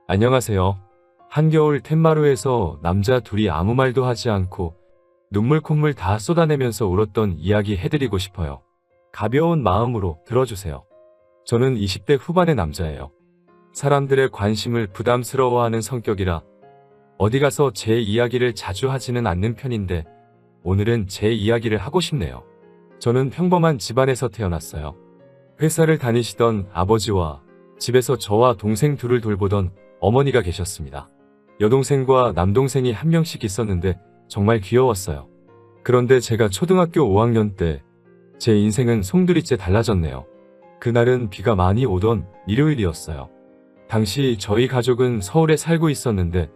안녕하세요. 한겨울 텐마루에서 남자 둘이 아무 말도 하지 않고 눈물 콧물 다 쏟아내면서 울었던 이야기 해드리고 싶어요. 가벼운 마음으로 들어주세요. 저는 20대 후반의 남자예요. 사람들의 관심을 부담스러워하는 성격이라 어디 가서 제 이야기를 자주 하지는 않는 편인데 오늘은 제 이야기를 하고 싶네요. 저는 평범한 집안에서 태어났어요. 회사를 다니시던 아버지와 집에서 저와 동생 둘을 돌보던 어머니가 계셨습니다. 여동생과 남동생이 한 명씩 있었는데 정말 귀여웠어요. 그런데 제가 초등학교 5학년 때 제 인생은 송두리째 달라졌네요. 그날은 비가 많이 오던 일요일이었어요. 당시 저희 가족은 서울에 살고 있었는데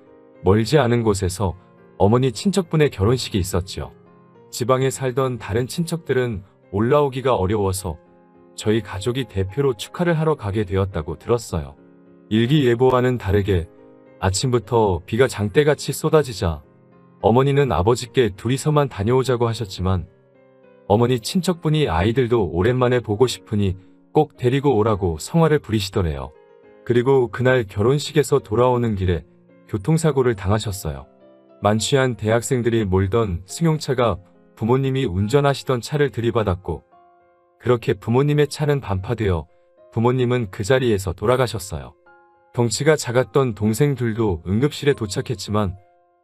멀지 않은 곳에서 어머니 친척분의 결혼식이 있었지요. 지방에 살던 다른 친척들은 올라오기가 어려워서 저희 가족이 대표로 축하를 하러 가게 되었다고 들었어요. 일기예보와는 다르게 아침부터 비가 장대같이 쏟아지자 어머니는 아버지께 둘이서만 다녀오자고 하셨지만 어머니 친척분이 아이들도 오랜만에 보고 싶으니 꼭 데리고 오라고 성화를 부리시더래요. 그리고 그날 결혼식에서 돌아오는 길에 교통사고를 당하셨어요. 만취한 대학생들이 몰던 승용차가 부모님이 운전하시던 차를 들이받았고 그렇게 부모님의 차는 반파되어 부모님은 그 자리에서 돌아가셨어요. 덩치가 작았던 동생들도 응급실에 도착했지만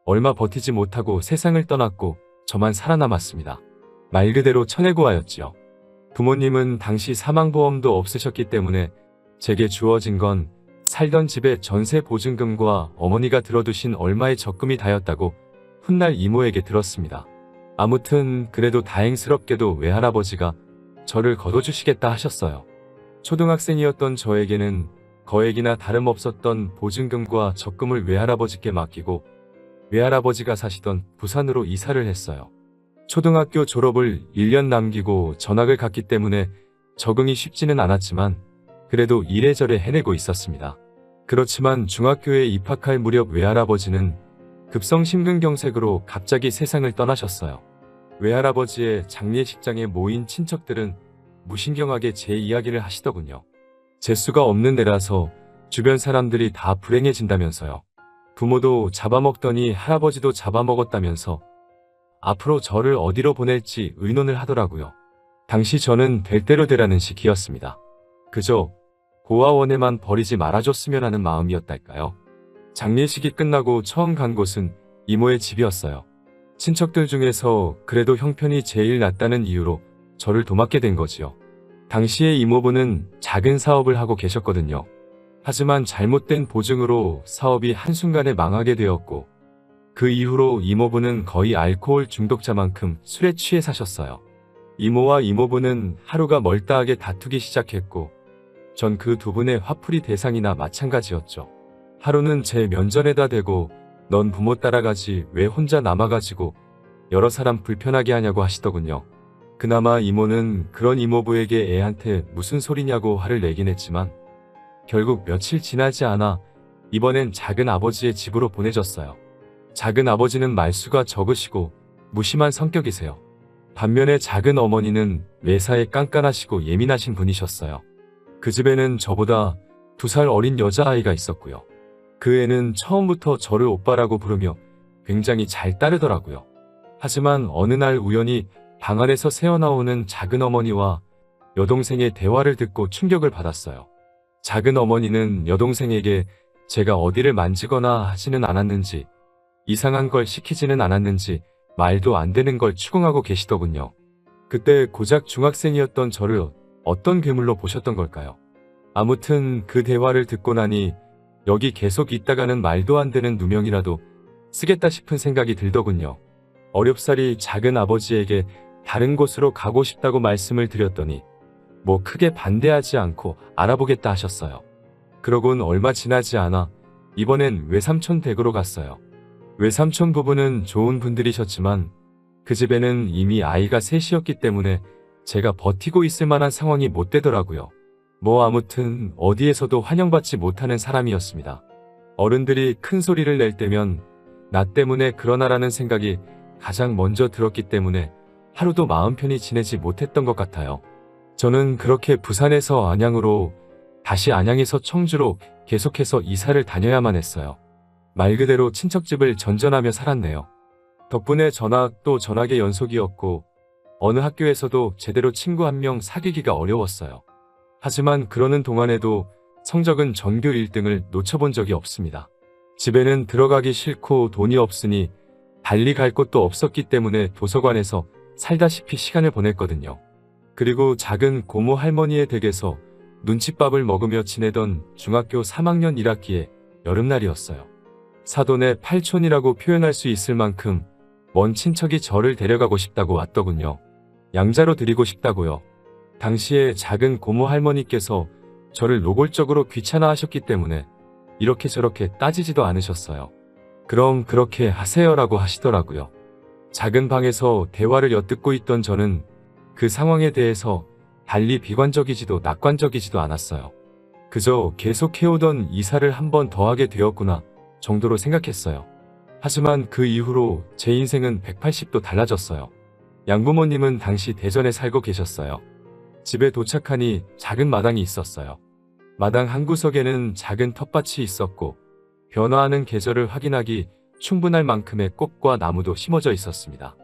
얼마 버티지 못하고 세상을 떠났고 저만 살아남았습니다. 말 그대로 천혜고아였지요. 부모님은 당시 사망보험도 없으셨기 때문에 제게 주어진 건 살던 집의 전세 보증금과 어머니가 들어두신 얼마의 적금이 다였다고 훗날 이모에게 들었습니다. 아무튼 그래도 다행스럽게도 외할아버지가 저를 거둬주시겠다 하셨어요. 초등학생이었던 저에게는 거액이나 다름없었던 보증금과 적금을 외할아버지께 맡기고 외할아버지가 사시던 부산으로 이사를 했어요. 초등학교 졸업을 1년 남기고 전학을 갔기 때문에 적응이 쉽지는 않았지만 그래도 이래저래 해내고 있었습니다. 그렇지만 중학교에 입학할 무렵 외할아버지는 급성 심근경색으로 갑자기 세상을 떠나셨어요. 외할아버지의 장례식장에 모인 친척들은 무신경하게 제 이야기를 하시더군요. 재수가 없는 데라서 주변 사람들이 다 불행해진다면서요. 부모도 잡아먹더니 할아버지도 잡아먹었다면서 앞으로 저를 어디로 보낼지 의논을 하더라고요. 당시 저는 될 대로 되라는 식이었습니다. 그저 고아원에만 버리지 말아줬으면 하는 마음이었달까요. 장례식이 끝나고 처음 간 곳은 이모의 집이었어요. 친척들 중에서 그래도 형편이 제일 낫다는 이유로 저를 도맡게 된 거지요. 당시에 이모부는 작은 사업을 하고 계셨거든요. 하지만 잘못된 보증으로 사업이 한순간에 망하게 되었고 그 이후로 이모부는 거의 알코올 중독자만큼 술에 취해 사셨어요. 이모와 이모부는 하루가 멀다하게 다투기 시작했고 전 그 두 분의 화풀이 대상이나 마찬가지였죠. 하루는 제 면전에다 대고 넌 부모 따라가지 왜 혼자 남아가지고 여러 사람 불편하게 하냐고 하시더군요. 그나마 이모는 그런 이모부에게 애한테 무슨 소리냐고 화를 내긴 했지만 결국 며칠 지나지 않아 이번엔 작은 아버지의 집으로 보내졌어요. 작은 아버지는 말수가 적으시고 무심한 성격이세요. 반면에 작은 어머니는 매사에 깐깐하시고 예민하신 분이셨어요. 그 집에는 저보다 2살 어린 여자아이가 있었고요. 그 애는 처음부터 저를 오빠라고 부르며 굉장히 잘 따르더라고요. 하지만 어느 날 우연히 방 안에서 새어나오는 작은 어머니와 여동생의 대화를 듣고 충격을 받았어요. 작은 어머니는 여동생에게 제가 어디를 만지거나 하지는 않았는지 이상한 걸 시키지는 않았는지 말도 안 되는 걸 추궁하고 계시더군요. 그때 고작 중학생이었던 저를 어떤 괴물로 보셨던 걸까요? 아무튼 그 대화를 듣고 나니 여기 계속 있다가는 말도 안 되는 누명이라도 쓰겠다 싶은 생각이 들더군요. 어렵사리 작은 아버지에게 다른 곳으로 가고 싶다고 말씀을 드렸더니 뭐 크게 반대하지 않고 알아보겠다 하셨어요. 그러곤 얼마 지나지 않아 이번엔 외삼촌 댁으로 갔어요. 외삼촌 부부는 좋은 분들이셨지만 그 집에는 이미 아이가 셋이었기 때문에 제가 버티고 있을 만한 상황이 못 되더라고요. 뭐 아무튼 어디에서도 환영받지 못하는 사람이었습니다. 어른들이 큰 소리를 낼 때면 나 때문에 그러나라는 생각이 가장 먼저 들었기 때문에 하루도 마음 편히 지내지 못했던 것 같아요. 저는 그렇게 부산에서 안양으로, 다시 안양에서 청주로 계속해서 이사를 다녀야만 했어요. 말 그대로 친척집을 전전하며 살았네요. 덕분에 전학 또 전학의 연속이었고 어느 학교에서도 제대로 친구 한 명 사귀기가 어려웠어요. 하지만 그러는 동안에도 성적은 전교 1등을 놓쳐본 적이 없습니다. 집에는 들어가기 싫고 돈이 없으니 달리 갈 곳도 없었기 때문에 도서관에서 살다시피 시간을 보냈거든요. 그리고 작은 고모 할머니의 댁에서 눈칫밥을 먹으며 지내던 중학교 3학년 1학기의 여름날이었어요. 사돈의 팔촌이라고 표현할 수 있을 만큼 먼 친척이 저를 데려가고 싶다고 왔더군요. 양자로 드리고 싶다고요. 당시에 작은 고모 할머니께서 저를 노골적으로 귀찮아하셨기 때문에 이렇게 저렇게 따지지도 않으셨어요. 그럼 그렇게 하세요라고 하시더라고요. 작은 방에서 대화를 엿듣고 있던 저는 그 상황에 대해서 달리 비관적이지도 낙관적이지도 않았어요. 그저 계속 해오던 이사를 한 번 더 하게 되었구나 정도로 생각했어요. 하지만 그 이후로 제 인생은 180도 달라졌어요. 양부모님은 당시 대전에 살고 계셨어요. 집에 도착하니 작은 마당이 있었어요. 마당 한 구석에는 작은 텃밭이 있었고 변화하는 계절을 확인하기 충분할 만큼의 꽃과 나무도 심어져 있었습니다.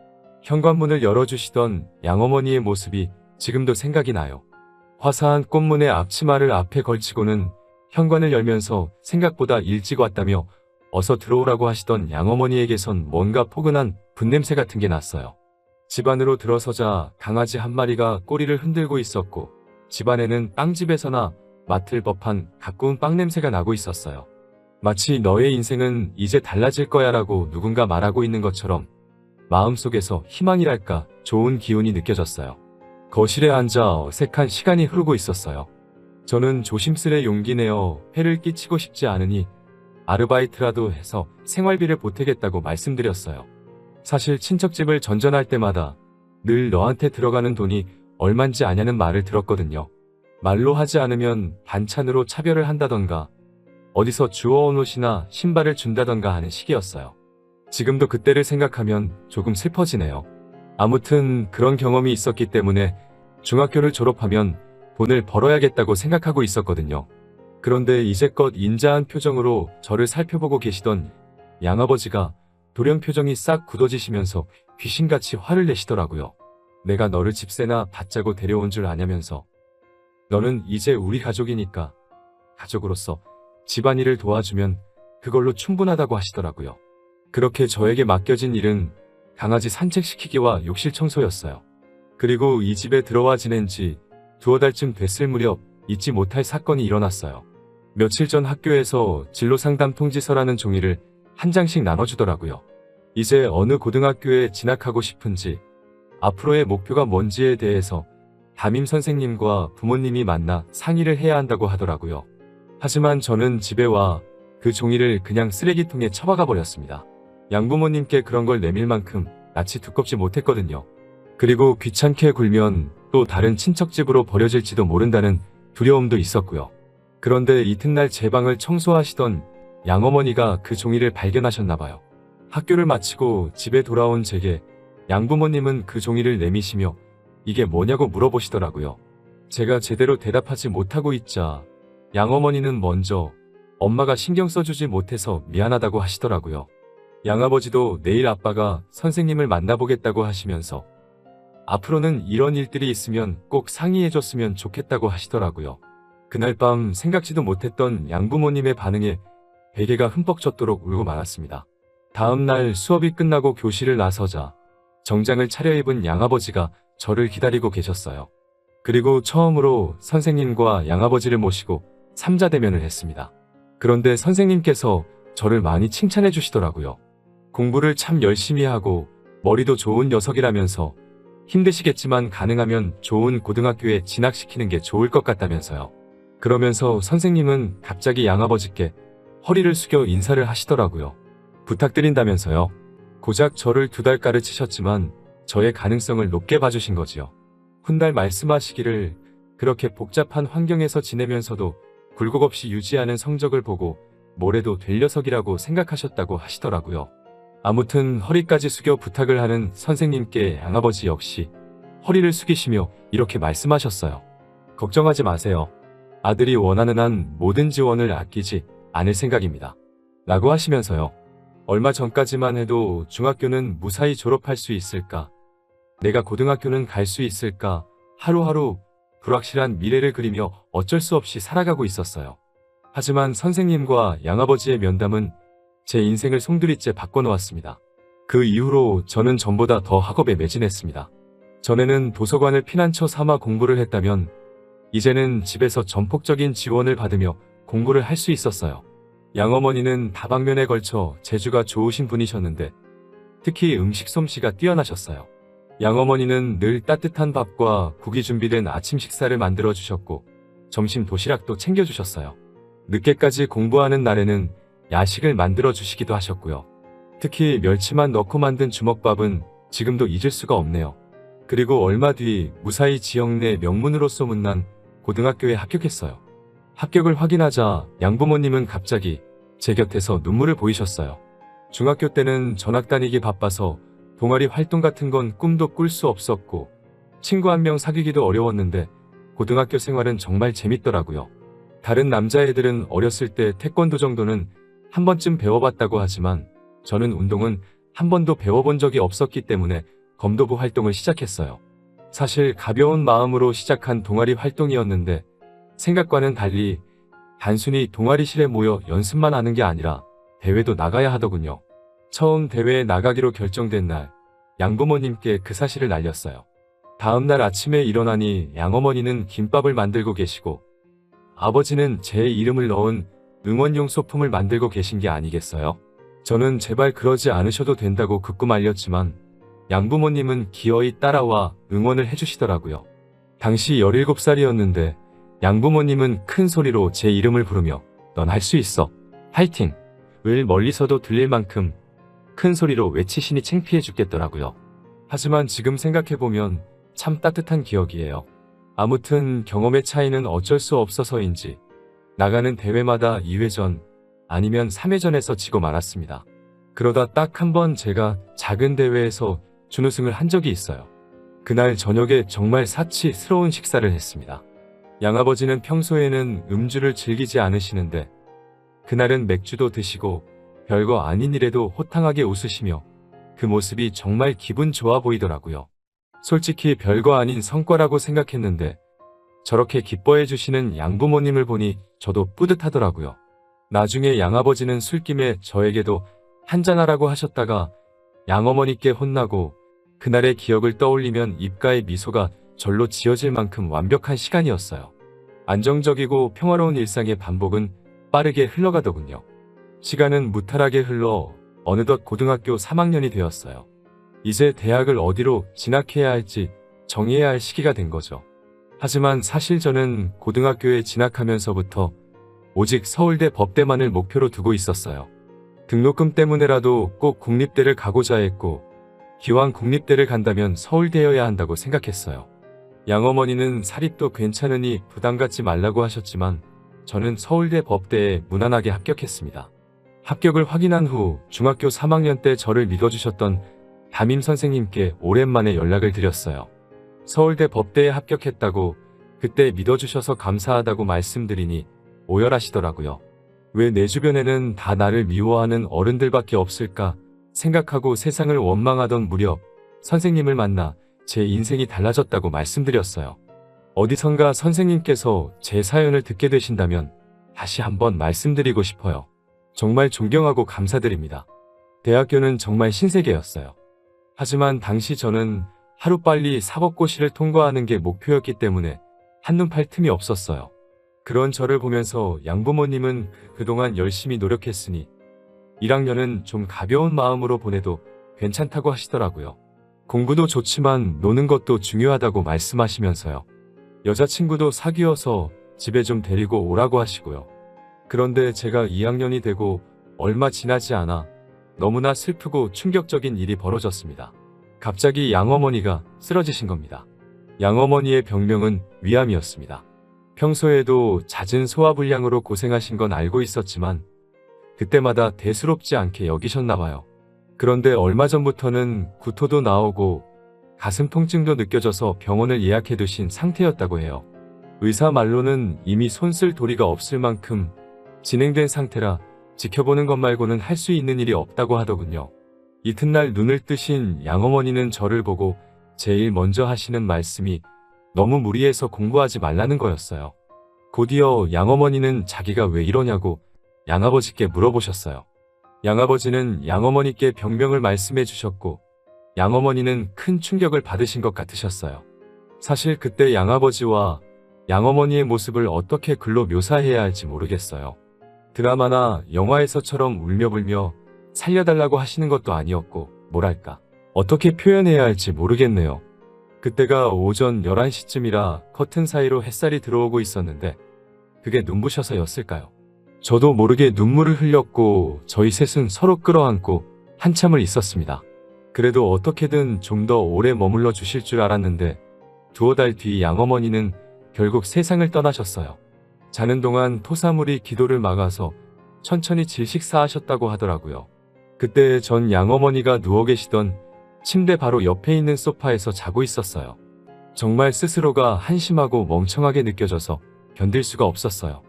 현관문을 열어주시던 양어머니의 모습이 지금도 생각이 나요. 화사한 꽃무늬 앞치마를 앞에 걸치고는 현관을 열면서 생각보다 일찍 왔다며 어서 들어오라고 하시던 양어머니에게선 뭔가 포근한 분냄새 같은 게 났어요. 집 안으로 들어서자 강아지 한 마리가 꼬리를 흔들고 있었고 집안에는 빵집에서나 맡을 법한 가꾸운 빵 냄새가 나고 있었어요. 마치 너의 인생은 이제 달라질 거야 라고 누군가 말하고 있는 것처럼 마음속에서 희망이랄까 좋은 기운이 느껴졌어요. 거실에 앉아 어색한 시간이 흐르고 있었어요. 저는 조심스레 용기 내어 해를 끼치고 싶지 않으니 아르바이트라도 해서 생활비를 보태겠다고 말씀드렸어요. 사실 친척집을 전전할 때마다 늘 너한테 들어가는 돈이 얼만지 아냐는 말을 들었거든요. 말로 하지 않으면 반찬으로 차별을 한다던가 어디서 주워온 옷이나 신발을 준다던가 하는 시기였어요. 지금도 그때를 생각하면 조금 슬퍼지네요. 아무튼 그런 경험이 있었기 때문에 중학교를 졸업하면 돈을 벌어야겠다고 생각하고 있었거든요. 그런데 이제껏 인자한 표정으로 저를 살펴보고 계시던 양아버지가 돌연 표정이 싹 굳어지시면서 귀신같이 화를 내시더라고요. 내가 너를 집세나 받자고 데려온 줄 아냐면서 너는 이제 우리 가족이니까 가족으로서 집안일을 도와주면 그걸로 충분하다고 하시더라고요. 그렇게 저에게 맡겨진 일은 강아지 산책시키기와 욕실 청소였어요. 그리고 이 집에 들어와 지낸 지 두어 달쯤 됐을 무렵 잊지 못할 사건이 일어났어요. 며칠 전 학교에서 진로상담 통지서라는 종이를 한 장씩 나눠주더라고요. 이제 어느 고등학교에 진학하고 싶은지, 앞으로의 목표가 뭔지에 대해서 담임 선생님과 부모님이 만나 상의를 해야 한다고 하더라고요. 하지만 저는 집에 와 그 종이를 그냥 쓰레기통에 처박아 버렸습니다. 양부모님께 그런 걸 내밀 만큼 낯이 두껍지 못했거든요. 그리고 귀찮게 굴면 또 다른 친척집으로 버려질지도 모른다는 두려움도 있었고요. 그런데 이튿날 제 방을 청소하시던 양어머니가 그 종이를 발견하셨나봐요. 학교를 마치고 집에 돌아온 제게 양부모님은 그 종이를 내미시며 이게 뭐냐고 물어보시더라고요. 제가 제대로 대답하지 못하고 있자 양어머니는 먼저 엄마가 신경 써주지 못해서 미안하다고 하시더라고요. 양아버지도 내일 아빠가 선생님을 만나보겠다고 하시면서 앞으로는 이런 일들이 있으면 꼭 상의해줬으면 좋겠다고 하시더라고요. 그날 밤 생각지도 못했던 양부모님의 반응에 베개가 흠뻑 젖도록 울고 말았습니다. 다음 날 수업이 끝나고 교실을 나서자 정장을 차려입은 양아버지가 저를 기다리고 계셨어요. 그리고 처음으로 선생님과 양아버지를 모시고 삼자대면을 했습니다. 그런데 선생님께서 저를 많이 칭찬해 주시더라고요. 공부를 참 열심히 하고 머리도 좋은 녀석이라면서 힘드시겠지만 가능하면 좋은 고등학교에 진학시키는 게 좋을 것 같다면서요. 그러면서 선생님은 갑자기 양아버지께 허리를 숙여 인사를 하시더라고요. 부탁드린다면서요. 고작 저를 2달 가르치셨지만 저의 가능성을 높게 봐주신 거지요. 훗날 말씀하시기를 그렇게 복잡한 환경에서 지내면서도 굴곡 없이 유지하는 성적을 보고 뭐래도 될 녀석이라고 생각하셨다고 하시더라고요. 아무튼 허리까지 숙여 부탁을 하는 선생님께 양아버지 역시 허리를 숙이시며 이렇게 말씀하셨어요. 걱정하지 마세요. 아들이 원하는 한 모든 지원을 아끼지 않을 생각입니다. 라고 하시면서요. 얼마 전까지만 해도 중학교는 무사히 졸업할 수 있을까? 내가 고등학교는 갈 수 있을까? 하루하루 불확실한 미래를 그리며 어쩔 수 없이 살아가고 있었어요. 하지만 선생님과 양아버지의 면담은 제 인생을 송두리째 바꿔놓았습니다. 그 이후로 저는 전보다 더 학업에 매진했습니다. 전에는 도서관을 피난처 삼아 공부를 했다면 이제는 집에서 전폭적인 지원을 받으며 공부를 할 수 있었어요. 양어머니는 다방면에 걸쳐 재주가 좋으신 분이셨는데 특히 음식 솜씨가 뛰어나셨어요. 양어머니는 늘 따뜻한 밥과 국이 준비된 아침 식사를 만들어 주셨고 점심 도시락도 챙겨주셨어요. 늦게까지 공부하는 날에는 야식을 만들어 주시기도 하셨고요. 특히 멸치만 넣고 만든 주먹밥은 지금도 잊을 수가 없네요. 그리고 얼마 뒤 무사히 지역 내 명문으로 소문난 고등학교에 합격했어요. 합격을 확인하자 양부모님은 갑자기 제 곁에서 눈물을 보이셨어요. 중학교 때는 전학 다니기 바빠서 동아리 활동 같은 건 꿈도 꿀 수 없었고 친구 한 명 사귀기도 어려웠는데 고등학교 생활은 정말 재밌더라고요. 다른 남자애들은 어렸을 때 태권도 정도는 한 번쯤 배워봤다고 하지만 저는 운동은 한 번도 배워본 적이 없었기 때문에 검도부 활동을 시작했어요. 사실 가벼운 마음으로 시작한 동아리 활동이었는데 생각과는 달리 단순히 동아리실에 모여 연습만 하는 게 아니라 대회도 나가야 하더군요. 처음 대회에 나가기로 결정된 날 양부모님께 그 사실을 알렸어요. 다음 날 아침에 일어나니 양어머니는 김밥을 만들고 계시고 아버지는 제 이름을 넣은 응원용 소품을 만들고 계신 게 아니겠어요? 저는 제발 그러지 않으셔도 된다고 극구 알렸지만 양부모님은 기어이 따라와 응원을 해주시더라고요. 당시 17살이었는데 양부모님은 큰 소리로 제 이름을 부르며 넌 할 수 있어. 화이팅! 을 멀리서도 들릴 만큼 큰 소리로 외치시니 창피해 죽겠더라고요. 하지만 지금 생각해보면 참 따뜻한 기억이에요. 아무튼 경험의 차이는 어쩔 수 없어서인지 나가는 대회마다 2회전 아니면 3회전에서 지고 말았습니다. 그러다 딱 한 번 제가 작은 대회에서 준우승을 한 적이 있어요. 그날 저녁에 정말 사치스러운 식사를 했습니다. 양아버지는 평소에는 음주를 즐기지 않으시는데 그날은 맥주도 드시고 별거 아닌 일에도 호탕하게 웃으시며 그 모습이 정말 기분 좋아 보이더라고요. 솔직히 별거 아닌 성과라고 생각했는데 저렇게 기뻐해 주시는 양부모님을 보니 저도 뿌듯하더라고요. 나중에 양아버지는 술김에 저에게도 한잔하라고 하셨다가 양어머니께 혼나고 그날의 기억을 떠올리면 입가에 미소가 절로 지어질 만큼 완벽한 시간이었어요. 안정적이고 평화로운 일상의 반복은 빠르게 흘러가더군요. 시간은 무탈하게 흘러 어느덧 고등학교 3학년이 되었어요. 이제 대학을 어디로 진학해야 할지 정해야 할 시기가 된 거죠. 하지만 사실 저는 고등학교에 진학하면서부터 오직 서울대 법대만을 목표로 두고 있었어요. 등록금 때문에라도 꼭 국립대를 가고자 했고 기왕 국립대를 간다면 서울대여야 한다고 생각했어요. 양어머니는 사립도 괜찮으니 부담 갖지 말라고 하셨지만 저는 서울대 법대에 무난하게 합격했습니다. 합격을 확인한 후 중학교 3학년 때 저를 믿어주셨던 담임 선생님께 오랜만에 연락을 드렸어요. 서울대 법대에 합격했다고 그때 믿어주셔서 감사하다고 말씀드리니 오열하시더라고요. 왜 내 주변에는 다 나를 미워하는 어른들밖에 없을까 생각하고 세상을 원망하던 무렵 선생님을 만나 제 인생이 달라졌다고 말씀드렸어요. 어디선가 선생님께서 제 사연을 듣게 되신다면 다시 한번 말씀드리고 싶어요. 정말 존경하고 감사드립니다. 대학교는 정말 신세계였어요. 하지만 당시 저는 하루빨리 사법고시를 통과하는 게 목표였기 때문에 한눈 팔 틈이 없었어요. 그런 저를 보면서 양부모님은 그동안 열심히 노력했으니 1학년은 좀 가벼운 마음으로 보내도 괜찮다고 하시더라고요. 공부도 좋지만 노는 것도 중요하다고 말씀하시면서요. 여자친구도 사귀어서 집에 좀 데리고 오라고 하시고요. 그런데 제가 2학년이 되고 얼마 지나지 않아 너무나 슬프고 충격적인 일이 벌어졌습니다. 갑자기 양어머니가 쓰러지신 겁니다. 양어머니의 병명은 위암이었습니다. 평소에도 잦은 소화불량으로 고생하신 건 알고 있었지만 그때마다 대수롭지 않게 여기셨나 봐요. 그런데 얼마 전부터는 구토도 나오고 가슴 통증도 느껴져서 병원을 예약해 두신 상태였다고 해요. 의사 말로는 이미 손 쓸 도리가 없을 만큼 진행된 상태라 지켜보는 것 말고는 할 수 있는 일이 없다고 하더군요. 이튿날 눈을 뜨신 양어머니는 저를 보고 제일 먼저 하시는 말씀이 너무 무리해서 공부하지 말라는 거였어요. 곧이어 양어머니는 자기가 왜 이러냐고 양아버지께 물어보셨어요. 양아버지는 양어머니께 병명을 말씀해 주셨고 양어머니는 큰 충격을 받으신 것 같으셨어요. 사실 그때 양아버지와 양어머니의 모습을 어떻게 글로 묘사해야 할지 모르겠어요. 드라마나 영화에서처럼 울며불며 살려달라고 하시는 것도 아니었고 뭐랄까 어떻게 표현해야 할지 모르겠네요. 그때가 오전 11시쯤이라 커튼 사이로 햇살이 들어오고 있었는데 그게 눈부셔서였을까요? 저도 모르게 눈물을 흘렸고 저희 셋은 서로 끌어안고 한참을 있었습니다. 그래도 어떻게든 좀 더 오래 머물러 주실 줄 알았는데 두어 달 뒤 양어머니는 결국 세상을 떠나셨어요. 자는 동안 토사물이 기도를 막아서 천천히 질식사하셨다고 하더라고요. 그때 전 양어머니가 누워 계시던 침대 바로 옆에 있는 소파에서 자고 있었어요. 정말 스스로가 한심하고 멍청하게 느껴져서 견딜 수가 없었어요.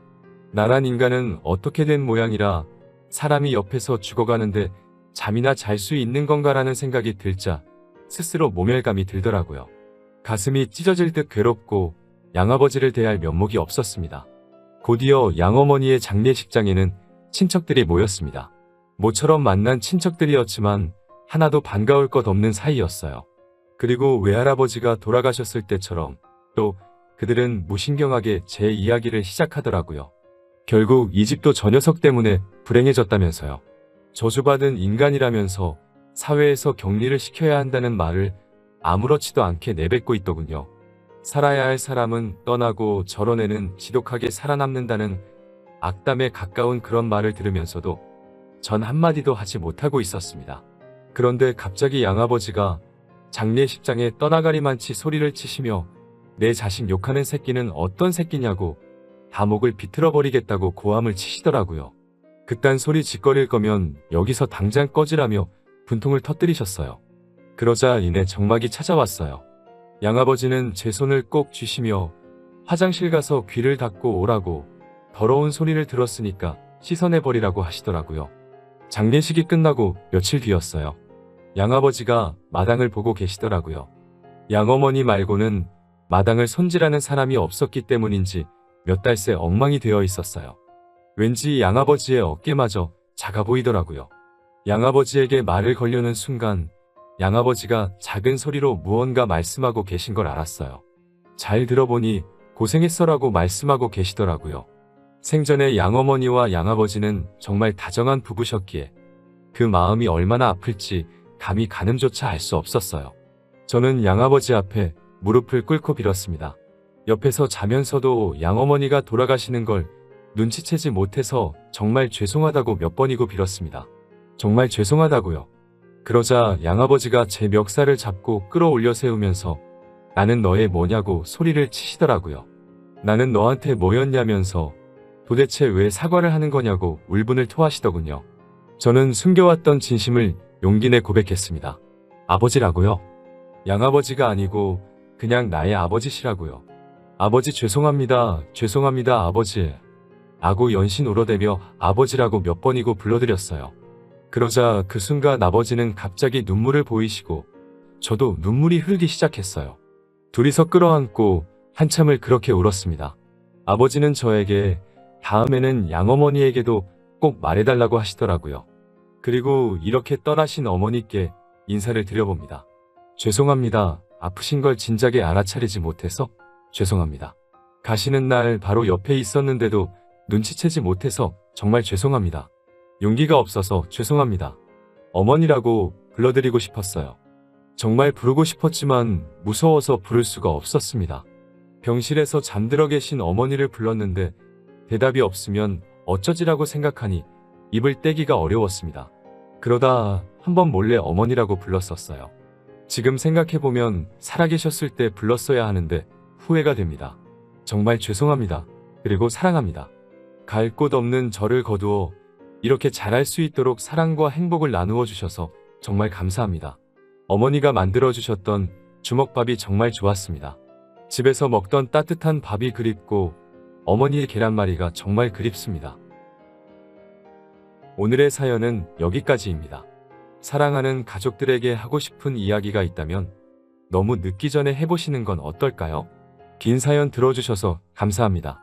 나란 인간은 어떻게 된 모양이라 사람이 옆에서 죽어가는데 잠이나 잘 수 있는 건가라는 생각이 들자 스스로 모멸감이 들더라고요. 가슴이 찢어질 듯 괴롭고 양아버지를 대할 면목이 없었습니다. 곧이어 양어머니의 장례식장에는 친척들이 모였습니다. 모처럼 만난 친척들이었지만 하나도 반가울 것 없는 사이였어요. 그리고 외할아버지가 돌아가셨을 때처럼 또 그들은 무신경하게 제 이야기를 시작하더라고요. 결국 이 집도 저 녀석 때문에 불행해졌다면서요. 저주받은 인간이라면서 사회에서 격리를 시켜야 한다는 말을 아무렇지도 않게 내뱉고 있더군요. 살아야 할 사람은 떠나고 저런 애는 지독하게 살아남는다는 악담에 가까운 그런 말을 들으면서도 전 한마디도 하지 못하고 있었습니다. 그런데 갑자기 양아버지가 장례식장에 떠나가리만치 소리를 치시며 내 자식 욕하는 새끼는 어떤 새끼냐고 다목을 비틀어버리겠다고 고함을 치시더라고요. 그딴 소리 짓거릴 거면 여기서 당장 꺼지라며 분통을 터뜨리셨어요. 그러자 이내 정막이 찾아왔어요. 양아버지는 제 손을 꼭 쥐시며 화장실 가서 귀를 닫고 오라고 더러운 소리를 들었으니까 씻어내버리라고 하시더라고요. 장례식이 끝나고 며칠 뒤였어요. 양아버지가 마당을 보고 계시더라고요. 양어머니 말고는 마당을 손질하는 사람이 없었기 때문인지 몇 달 새 엉망이 되어 있었어요. 왠지 양아버지의 어깨마저 작아 보이더라고요. 양아버지에게 말을 걸려는 순간 양아버지가 작은 소리로 무언가 말씀하고 계신 걸 알았어요. 잘 들어보니 고생했어라고 말씀하고 계시더라고요. 생전에 양어머니와 양아버지는 정말 다정한 부부셨기에 그 마음이 얼마나 아플지 감히 가늠조차 알 수 없었어요. 저는 양아버지 앞에 무릎을 꿇고 빌었습니다. 옆에서 자면서도 양어머니가 돌아가시는 걸 눈치채지 못해서 정말 죄송하다고 몇 번이고 빌었습니다. 정말 죄송하다고요. 그러자 양아버지가 제 멱살을 잡고 끌어올려 세우면서 나는 너의 뭐냐고 소리를 치시더라고요. 나는 너한테 뭐였냐면서 도대체 왜 사과를 하는 거냐고 울분을 토하시더군요. 저는 숨겨왔던 진심을 용기 내 고백했습니다. 아버지라고요? 양아버지가 아니고 그냥 나의 아버지시라고요. 아버지 죄송합니다. 죄송합니다 아버지. 라고 연신 울어대며 아버지라고 몇 번이고 불러드렸어요. 그러자 그 순간 아버지는 갑자기 눈물을 보이시고 저도 눈물이 흐르기 시작했어요. 둘이서 끌어안고 한참을 그렇게 울었습니다. 아버지는 저에게 다음에는 양어머니에게도 꼭 말해달라고 하시더라고요. 그리고 이렇게 떠나신 어머니께 인사를 드려봅니다. 죄송합니다. 아프신 걸 진작에 알아차리지 못해서 죄송합니다. 가시는 날 바로 옆에 있었는데도 눈치채지 못해서 정말 죄송합니다. 용기가 없어서 죄송합니다. 어머니라고 불러드리고 싶었어요. 정말 부르고 싶었지만 무서워서 부를 수가 없었습니다. 병실에서 잠들어 계신 어머니를 불렀는데 대답이 없으면 어쩌지라고 생각하니 입을 떼기가 어려웠습니다. 그러다 한번 몰래 어머니라고 불렀었어요. 지금 생각해보면 살아계셨을 때 불렀어야 하는데 후회가 됩니다. 정말 죄송합니다. 그리고 사랑합니다. 갈 곳 없는 저를 거두어 이렇게 잘할 수 있도록 사랑과 행복을 나누어 주셔서 정말 감사합니다. 어머니가 만들어 주셨던 주먹밥이 정말 좋았습니다. 집에서 먹던 따뜻한 밥이 그립고 어머니의 계란말이가 정말 그립습니다. 오늘의 사연은 여기까지입니다. 사랑하는 가족들에게 하고 싶은 이야기가 있다면 너무 늦기 전에 해보시는 건 어떨까요? 긴 사연 들어주셔서 감사합니다.